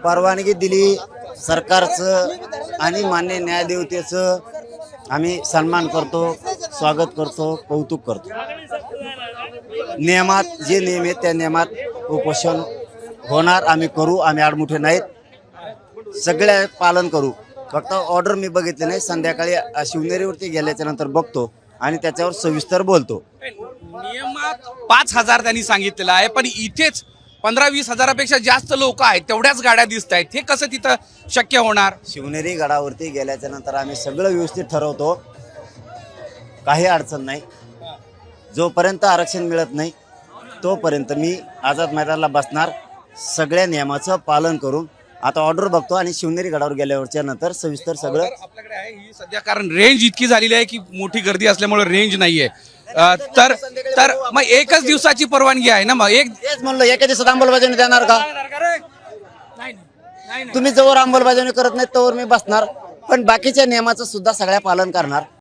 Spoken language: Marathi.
परवानगी दिली सरकारचं आणि मान्य न्यायदेवतेचं आम्ही सन्मान करतो, स्वागत करतो, कौतुक करतो। नियमात जे नियम आहेत त्या नियमात उपोषण होणार, आम्ही करू, आम्ही आडमुठे नाहीत, सगळ्या पालन करू। फक्त ऑर्डर मी बघितले नाही, संध्याकाळी शिवनेरीवरती गेल्याच्या नंतर बघतो आणि त्याच्यावर सविस्तर बोलतो। नियमात 5,000 त्यांनी सांगितलेलं आहे, पण इथेच 15-20 हजारापेक्षा जास्त लोक आहेत, तेवढ्याच गाड्या दिसत आहेत, हे कसं तिथं शक्य होणार? शिवनेरी गडावरती गेल्याच्या नंतर आम्ही सगळं व्यवस्थित ठरवतो, काही अडचण नाही। जोपर्यंत आरक्षण मिळत नाही तोपर्यंत मी आझाद मैदानाला बसणार, सगळ्या नियमाचं पालन करून। आता ऑर्डर बघतो आणि शिवनेरी गडावर गेल्यावरच्या नंतर सविस्तर सगळं आपल्याकडे आहे ही सध्या, कारण रेंज इतकी झालेली आहे की मोठी गर्दी असल्यामुळे रेंज नाहीये। तर मग एकच दिवसाची परवानगी आहे ना? मग तेच म्हणलं, एका दिवसात अंमलबजावणी देणार का? तुम्ही जोवर अंमलबजावणी करत नाही तोवर मी बसणार, पण बाकीच्या नियमाचं सुद्धा सगळ्या पालन करणार।